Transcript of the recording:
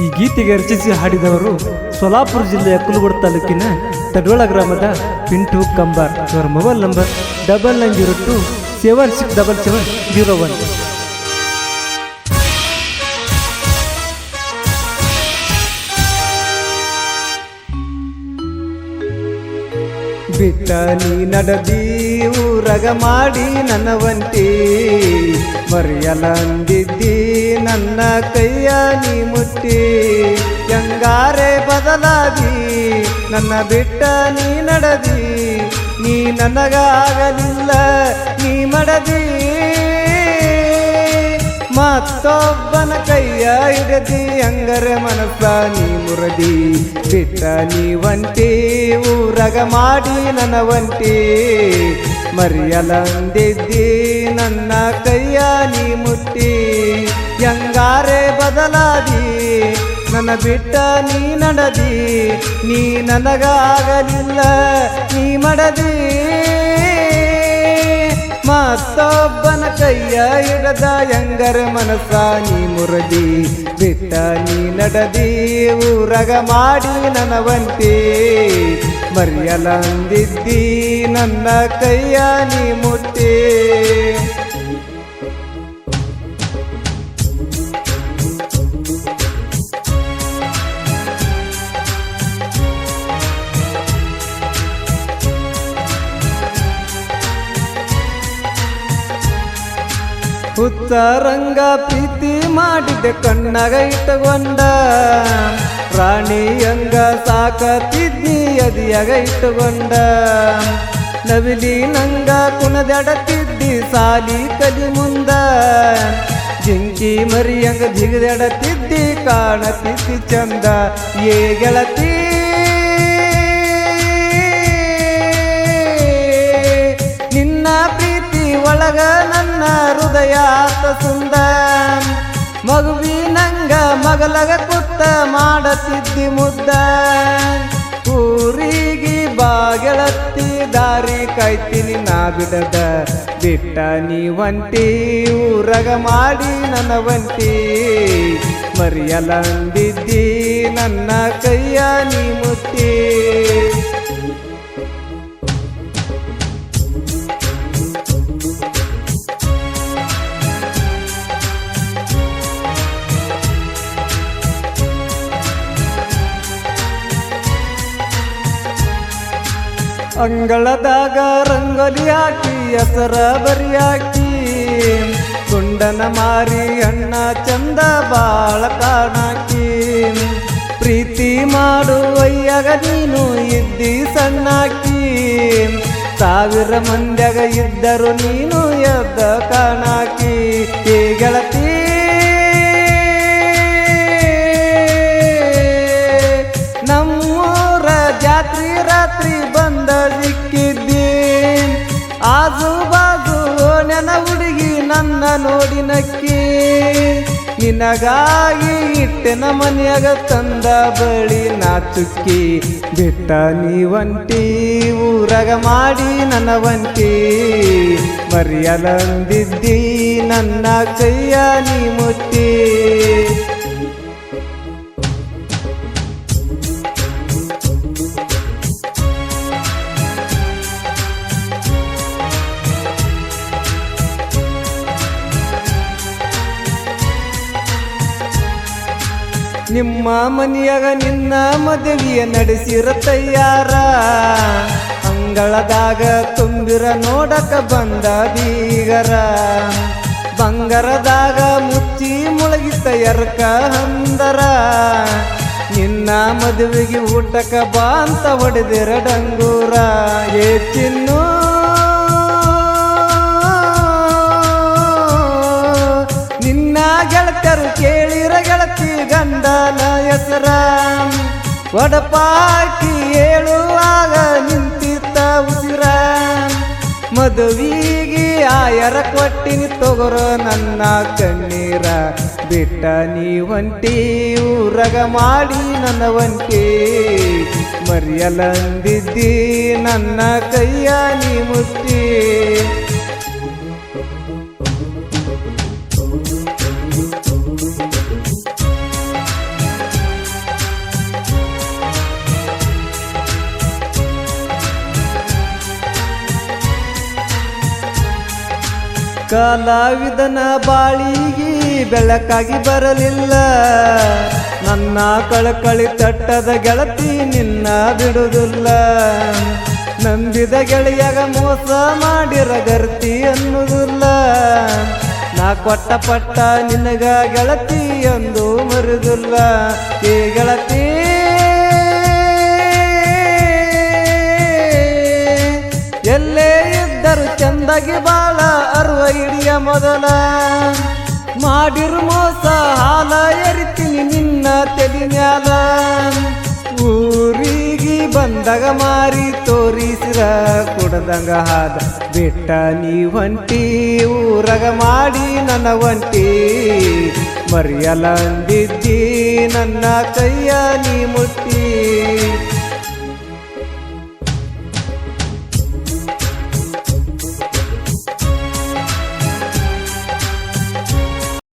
ಈ ಗೀತೆಗೆ ರಚಿಸಿ ಹಾಡಿದವರು ಸೋಲಾಪುರ ಜಿಲ್ಲೆಯ ಕುಲಗೋಡು ತಾಲೂಕಿನ ತಡೋಳ ಗ್ರಾಮದ ಪಿಂಟು ಕಂಬಾರ್. ಇವರ ಮೊಬೈಲ್ ನಂಬರ್ 9902767701. ಬಿಟ್ಟ ನೀ ನಡದಿ ಊರಗ ಮಾಡಿ ನನ್ನ ವಂಟಿ, ಮರೆಯಲಂದಿದ್ದಿ ನನ್ನ ಕೈಯ ನೀ ಮುಟ್ಟಿ. ಹೆಂಗಾರೆ ಬದಲಾದಿ ನನ್ನ ಬಿಟ್ಟ ನೀ ನಡದಿ, ನೀ ನನಗಾಗಲಿಲ್ಲ ನೀ ಮಡದಿ. ಮತ್ತೊಬ್ಬನ ಕೈಯ ಹಿಡದಿ ಹಂಗರೆ ಮನಸ್ಸ ನೀ ಮುರದಿ. ಬಿಟ್ಟ ನೀ ವಂಟಿ ಊರಗ ಮಾಡಿ ನನ್ನ ವಂಟಿ, ಮರೆಯಲಂದಿದ್ದಿ ನನ್ನ ಕೈಯ ನೀ ಮುಟ್ಟಿ. ಹೆಂಗಾರೆ ಬದಲಾದಿ ನನ್ನ ಬಿಟ್ಟ ನೀ ನಡದಿ, ನೀ ನನಗಾಗಲಿಲ್ಲ ನೀ ಮಡದಿ. ಮತ್ತೊಬ್ಬನ ಕೈಯ ಹಿಡದ ಹೆಂಗರ ಮನಸ್ಸ ನೀ ಮುರದಿ. ಬಿಟ್ಟ ನೀ ನಡದಿ ಊರಗ ಮಾಡಿ ನನ್ನ ವಂಟಿ, ಮರೆಯಲಂದಿದ್ದಿ ನನ್ನ ಕೈಯ ನೀ ಮುಟ್ಟಿ. ಹುತ್ತರಂಗ ಪ್ರೀತಿ ಮಾಡಿದ್ದೆ ಕಣ್ಣಾಗ ಇಟ್ಟುಕೊಂಡ, ರಾಣಿಯಂಗ ಸಾಕತಿದ್ನಿ ಅದಿಯಾಗ ಇಟ್ಟುಕೊಂಡ. ನವಿಲಿ ನಂಗ ಕುಣದೆಡತಿದ್ದಿ ಸಾಲಿ ಕಲಿ ಮುಂದ, ಜಿಂಕಿ ಮರಿಯಂಗ ಜಿಗದೆಡತಿದ್ದಿ ಕಾಣತಿದ್ದಿ ಚಂದ. ಏ ಗೆಳತಿ ನಿನ್ನ ಪ್ರೀತಿ ಒಳಗ ನನ್ನ ಹೃದಯ ಸುಂದ. ಮಗುವಿನಂಗ ಮಗಲಗ ಕುತ್ತ ಮಾಡತಿದ್ದಿ ಮುದ್ದ. ಊರಿಗೆ ಬಾಗೆಳತ್ತಿ ದಾರಿ ಕಾಯ್ತೀನಿ ನಾ ಬಿಡದ. ಬಿಟ್ಟ ನೀ ವಂಟಿ ಊರಗ ಮಾಡಿ ನನ್ನ ವಂಟಿ, ಮರೆಯಲಂದಿದ್ದಿ ನನ್ನ ಕೈಯ ನೀ ಮುಟ್ಟಿ. ಅಂಗಳದಾಗ ರಂಗೋಲಿ ಹಾಕಿ ಹೆಸರ ಬರಿಯಾಕಿ, ಗುಂಡನ ಮಾರಿ ಅಣ್ಣ ಚಂದ ಬಾಳ ಕಾಣಾಕಿ. ಪ್ರೀತಿ ಮಾಡು ಅಯ್ಯಾಗ ನೀನು ಇದ್ದಿ ಸಣ್ಣಾಕಿ, 1000 ಮಂದ್ಯಾಗ ಇದ್ದರು ನೀನು ಎದ್ದ ಕಾಣಾಕಿ. ಏ ಗೆಳತಿ ನಮ್ಮೂರ ಜಾತ್ರಿ ರಾತ್ರಿ ಬಂದ ಸಿಕ್ಕಿದ್ದಿ, ಆಜು ಬಾಜು ನೆನ ಹುಡುಗಿ ನನ್ನ ನೋಡಿ ನಕ್ಕಿ. ನಿನಗಾಗಿ ಇಟ್ಟೆನ ಮನೆಯಾಗ ತಂದ ಬಳಿ ನಾಚುಕ್ಕಿ. ಬಿಟ್ಟ ನೀ ವಂಟಿ ಊರಗ ಮಾಡಿ ನನ್ನ ವಂಟಿ, ಮರೆಯಲಂದಿದ್ದಿ ನನ್ನ ಕೈಯ ನೀ ಮುಟ್ಟಿ. ನಿಮ್ಮ ಮನೆಯಾಗ ನಿನ್ನ ಮದುವೆಯ ನಡೆಸಿರ ತಯ್ಯಾರ, ಅಂಗಳದಾಗ ತುಂಬಿರ ನೋಡಕ ಬಂದ ಬೀಗರ. ಬಂಗಾರದಾಗ ಮುಚ್ಚಿ ಮುಳಗಿತ ಎರ್ಕ ಹಂದರ, ನಿನ್ನ ಮದುವೆಗೆ ಊಟಕ ಬಾ ಅಂತ ಹೊಡೆದಿರ ಡಂಗೂರ. ಏ ಚಿನ್ನು ನಿನ್ನ ಗೆಳತರು ಕೇಳಿರ ಗೆಳತಿ ಗಂಡನ ಹೆಸರ. ಒಡಪಾಕಿ ಹೇಳುವಾಗ ನಿಂತಿತ್ತ ಉಸಿರ, ಮದುವಿಗೆ ಆಯರ ಕೊಟ್ಟಿನಿ ತಗೋರೋ ನನ್ನ ಕಣ್ಣೀರ. ಬಿಟ್ಟ ನೀ ವಂಟಿ ಊರಗ ಮಾಡಿ ನನ್ನ ವಂಟಿ, ಮರೆಯಲಂದಿದ್ದಿ ನನ್ನ ಕೈಯ ನೀ ಮುಟ್ಟಿ. ಕಲಾವಿದನ ಬಾಳಿಗೆ ಬೆಳಕಾಗಿ ಬರಲಿಲ್ಲ. ನನ್ನ ಕಳಕಳಿ ತಟ್ಟದ ಗೆಳತಿ ನಿನ್ನ ಬಿಡುವುದಿಲ್ಲ. ನಂಬಿದ ಗೆಳೆಯಾಗ ಮೋಸ ಮಾಡಿರ ಗರ್ತಿ ಅನ್ನುವುದಿಲ್ಲ. ನಾ ಕೊಟ್ಟ ಪಟ್ಟ ನಿನಗ ಗೆಳತಿ ಎಂದು ಮರುದಿಲ್ಲ. ಏ ಗೆಳತಿ ಎಲ್ಲೇ ಇದ್ದರು ಚಂದಾಗಿ ಬಾಳ ಅರುವ ಹಿಡಿಯ ಮೊದಲ. ಮಾಡಿರು ಮೋಸ ಹಾಲ ಎರಿತೀನಿ ನಿನ್ನ ತಲೆ ಮ್ಯಾಲ. ಊರಿಗೆ ಬಂದಾಗ ಮಾರಿ ತೋರಿಸಿರ ಕುಡ್ದಂಗ ಹಾದ ಬಿಟ್ಟ ನೀ ಹೊಂಟಿ. ಊರಗ ಮಾಡಿ ನನ್ನ ಒಂಟಿ ಮರಿಯಲ್ಲ ಅಂದಿದ್ದಿ ನನ್ನ ಕೈಯ ನೀ ಮುಟ್ಟಿ.